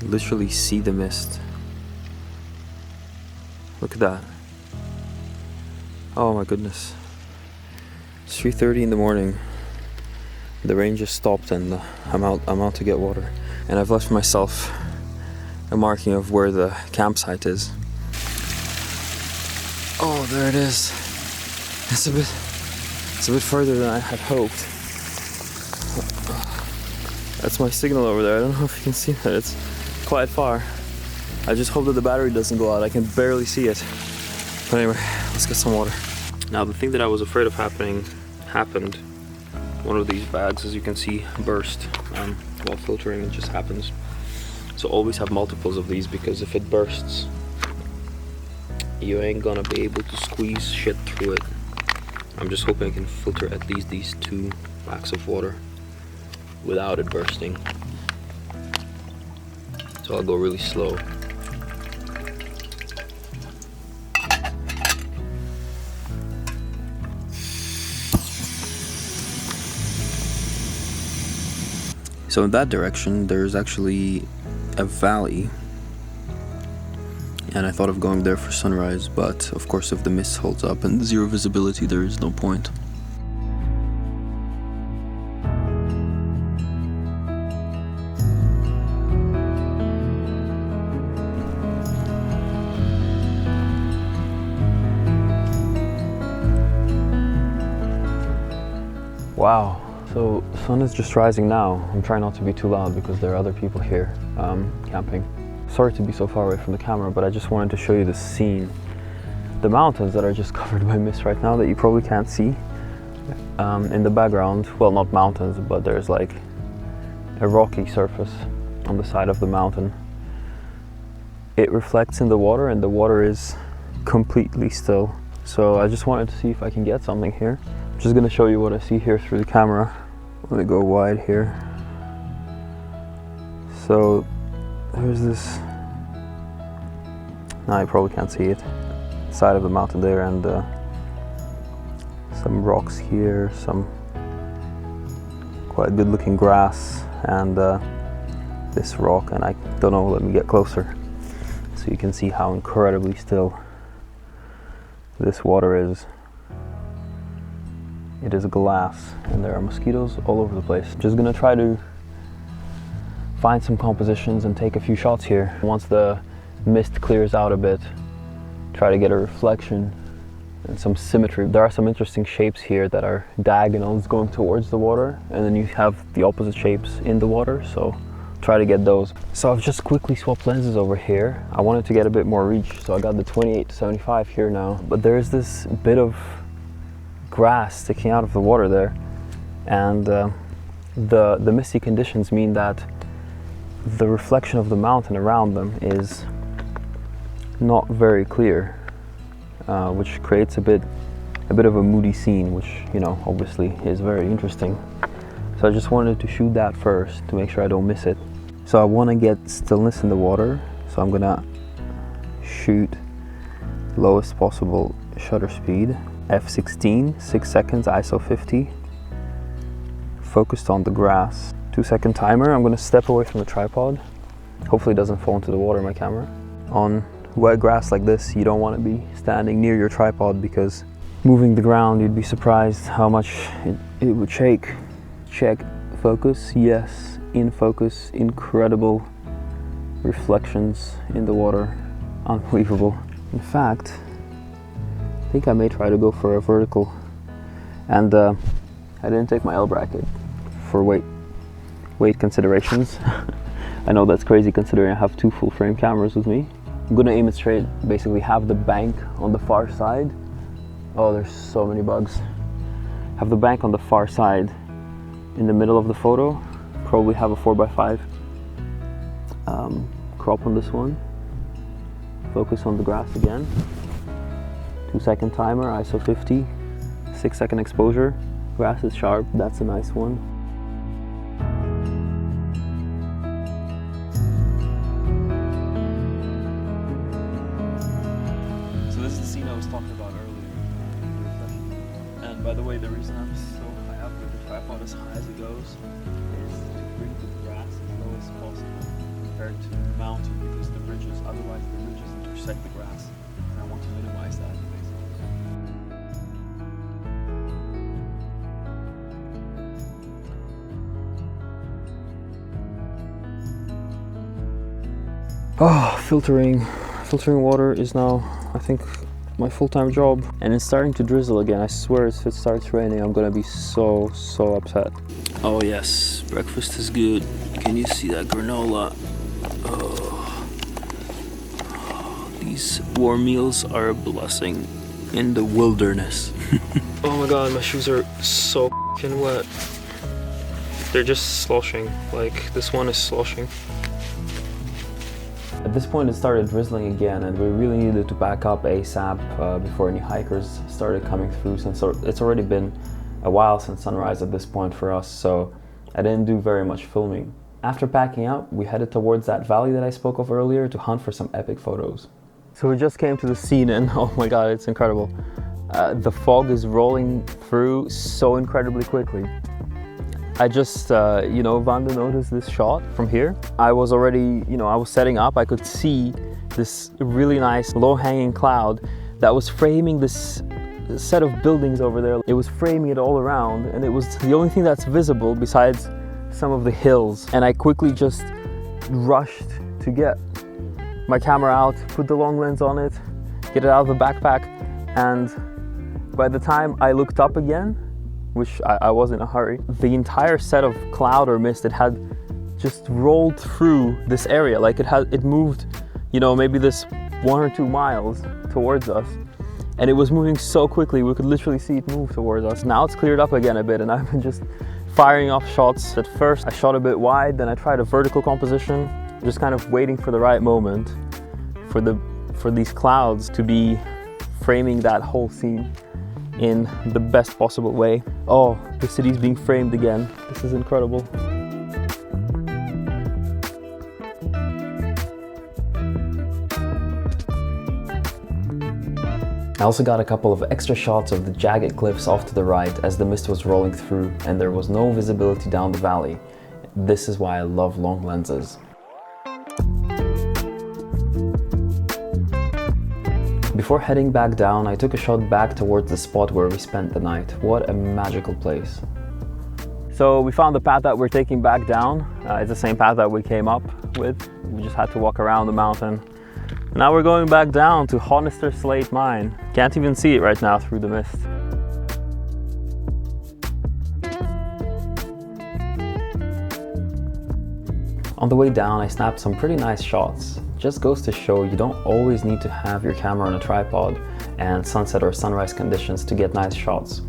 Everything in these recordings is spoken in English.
literally see the mist. Look at that. Oh my goodness. It's 3:30 in the morning. The rain just stopped and I'm out to get water. And I've left myself a marking of where the campsite is. Oh, there it is. It's a bit further than I had hoped. That's my signal over there. I don't know if you can see that. It's quite far. I just hope that the battery doesn't go out. I can barely see it. But anyway, let's get some water. Now, the thing that I was afraid of happened. One of these bags, as you can see, burst while filtering. It just happens. So always have multiples of these, because if it bursts, you ain't gonna be able to squeeze shit through it. I'm just hoping I can filter at least these 2 bags of water without it bursting. So I'll go really slow. So in that direction, there's actually a valley, and I thought of going there for sunrise, but of course if the mist holds up and zero visibility, there is no point. Wow. So the sun is just rising now. I'm trying not to be too loud because there are other people here camping. Sorry to be so far away from the camera, but I just wanted to show you the scene. The mountains that are just covered by mist right now that you probably can't see. In the background, well, not mountains, but there's like a rocky surface on the side of the mountain. It reflects in the water, and the water is completely still. So I just wanted to see if I can get something here. I'm just gonna show you what I see here through the camera. Let me go wide here. So there's this, now you probably can't see it, side of the mountain there, and some rocks here, some quite good looking grass, and this rock, and I don't know, let me get closer so you can see how incredibly still this water is. It is glass, and there are mosquitoes all over the place. Just gonna try to find some compositions and take a few shots here. Once the mist clears out a bit, try to get a reflection and some symmetry. There are some interesting shapes here that are diagonals going towards the water, and then you have the opposite shapes in the water, so try to get those. So I've just quickly swapped lenses over here. I wanted to get a bit more reach, so I got the 28-75 here now. But there's this bit of grass sticking out of the water there, and the misty conditions mean that the reflection of the mountain around them is not very clear, which creates a bit of a moody scene, which, you know, obviously is very interesting. So I just wanted to shoot that first to make sure I don't miss it. So I want to get stillness in the water, so I'm gonna shoot lowest possible shutter speed, f16, 6 seconds, ISO 50, focused on the grass. 2-second timer. I'm going to step away from the tripod. Hopefully it doesn't fall into the water, my camera. On wet grass like this, you don't want to be standing near your tripod, because moving the ground, you'd be surprised how much it would shake. Check focus. Yes, in focus. Incredible reflections in the water. Unbelievable. In fact, I think I may try to go for a vertical, and I didn't take my L bracket for weight considerations. I know that's crazy considering I have 2 full frame cameras with me. I'm gonna aim it straight, basically have the bank on the far side. Oh, there's so many bugs. Have the bank on the far side in the middle of the photo. Probably have a 4x5 crop on this one. Focus on the grass again. 2-second timer, ISO 50, 6-second exposure. Grass is sharp, that's a nice one. So this is the scene I was talking about earlier. And by the way, the reason I'm so high up with the as high as it goes is to bring the grass as low as possible compared to mountain because the ridges, otherwise the ridges intersect the grass. And I want to minimize that. Oh, filtering water is now, I think, my full-time job. And it's starting to drizzle again. I swear if it starts raining, I'm gonna be so upset. Oh yes, breakfast is good. Can you see that granola? Oh, these warm meals are a blessing in the wilderness. Oh my god, my shoes are so f***ing wet. They're just sloshing, like this one is sloshing. At this point it started drizzling again and we really needed to back up ASAP before any hikers started coming through, since it's already been a while since sunrise at this point for us, so I didn't do very much filming. After packing up, we headed towards that valley that I spoke of earlier to hunt for some epic photos. So we just came to the scene and oh my god, it's incredible. The fog is rolling through so incredibly quickly. I just, Vanda noticed this shot from here. I was already, I was setting up. I could see this really nice low-hanging cloud that was framing this set of buildings over there. It was framing it all around, and it was the only thing that's visible besides some of the hills. And I quickly just rushed to get my camera out, put the long lens on it, get it out of the backpack, and by the time I looked up again, which I was in a hurry, the entire set of cloud or mist, it had just rolled through this area. Like it moved, maybe this 1 or 2 miles towards us. And it was moving so quickly, we could literally see it move towards us. Now it's cleared up again a bit and I've been just firing off shots. At first I shot a bit wide, then I tried a vertical composition, just kind of waiting for the right moment for these clouds to be framing that whole scene in the best possible way. Oh, the city's being framed again. This is incredible. I also got a couple of extra shots of the jagged cliffs off to the right as the mist was rolling through and there was no visibility down the valley. This is why I love long lenses. Before heading back down, I took a shot back towards the spot where we spent the night. What a magical place. So we found the path that we're taking back down. It's the same path that we came up with. We just had to walk around the mountain. Now we're going back down to Honister Slate Mine. Can't even see it right now through the mist. On the way down, I snapped some pretty nice shots. Just goes to show you don't always need to have your camera on a tripod and sunset or sunrise conditions to get nice shots.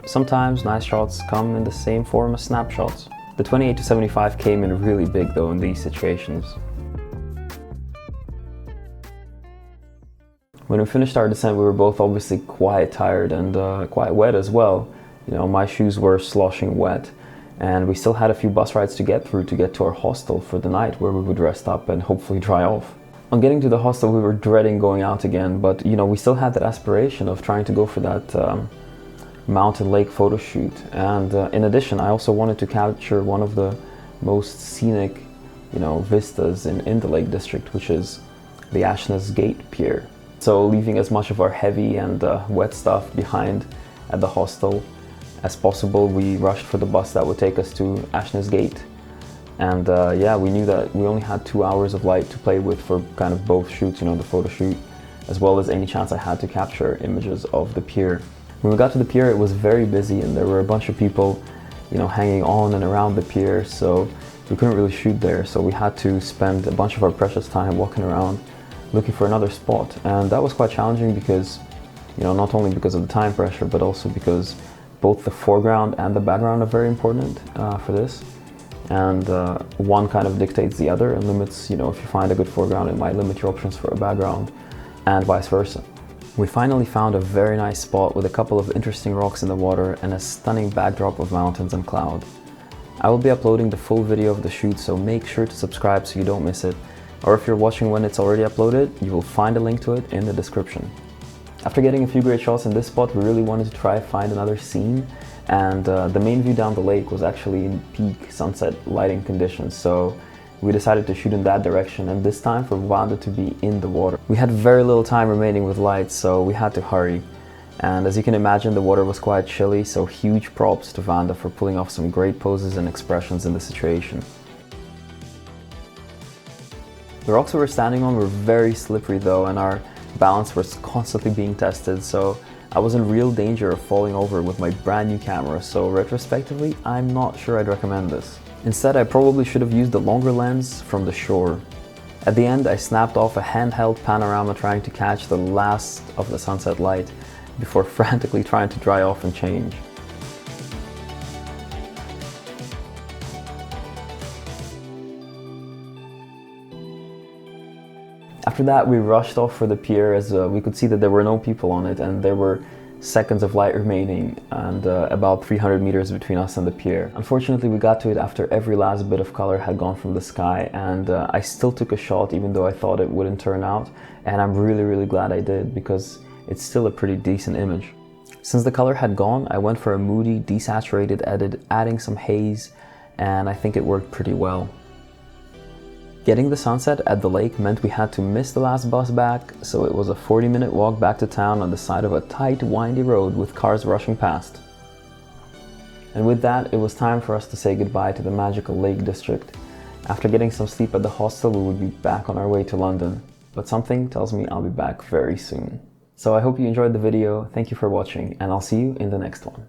Sometimes nice shots come in the same form as snapshots. The 28-75 came in really big though in these situations. When we finished our descent, we were both obviously quite tired and quite wet as well. My shoes were sloshing wet. And we still had a few bus rides to get through to get to our hostel for the night where we would rest up and hopefully dry off. On getting to the hostel, we were dreading going out again, but we still had that aspiration of trying to go for that mountain lake photo shoot. And in addition, I also wanted to capture one of the most scenic vistas in the Lake District, which is the Ashness Gate Pier. So leaving as much of our heavy and wet stuff behind at the hostel as possible, we rushed for the bus that would take us to Ashness Gate. And we knew that we only had 2 hours of light to play with for kind of both shoots, the photo shoot, as well as any chance I had to capture images of the pier. When we got to the pier, it was very busy and there were a bunch of people, hanging on and around the pier, so we couldn't really shoot there. So we had to spend a bunch of our precious time walking around looking for another spot. And that was quite challenging because, not only because of the time pressure, but also because both the foreground and the background are very important for this. And one kind of dictates the other and limits, if you find a good foreground, it might limit your options for a background and vice versa. We finally found a very nice spot with a couple of interesting rocks in the water and a stunning backdrop of mountains and cloud. I will be uploading the full video of the shoot, so make sure to subscribe so you don't miss it. Or if you're watching when it's already uploaded, you will find a link to it in the description. After getting a few great shots in this spot, we really wanted to try find another scene, and the main view down the lake was actually in peak sunset lighting conditions, so we decided to shoot in that direction, and this time for Vanda to be in the water. We had very little time remaining with lights, so we had to hurry. And as you can imagine, the water was quite chilly, so huge props to Vanda for pulling off some great poses and expressions in the situation. The rocks we were standing on were very slippery though, and our balance was constantly being tested, so I was in real danger of falling over with my brand new camera, so retrospectively, I'm not sure I'd recommend this. Instead, I probably should have used a longer lens from the shore. At the end, I snapped off a handheld panorama trying to catch the last of the sunset light before frantically trying to dry off and change. After that, we rushed off for the pier as we could see that there were no people on it and there were seconds of light remaining and about 300 meters between us and the pier. Unfortunately, we got to it after every last bit of color had gone from the sky, and I still took a shot even though I thought it wouldn't turn out, and I'm really glad I did because it's still a pretty decent image. Since the color had gone, I went for a moody, desaturated edit, adding some haze, and I think it worked pretty well. Getting the sunset at the lake meant we had to miss the last bus back, so it was a 40-minute walk back to town on the side of a tight, windy road with cars rushing past. And with that, it was time for us to say goodbye to the magical Lake District. After getting some sleep at the hostel, we would be back on our way to London, but something tells me I'll be back very soon. So I hope you enjoyed the video, thank you for watching, and I'll see you in the next one.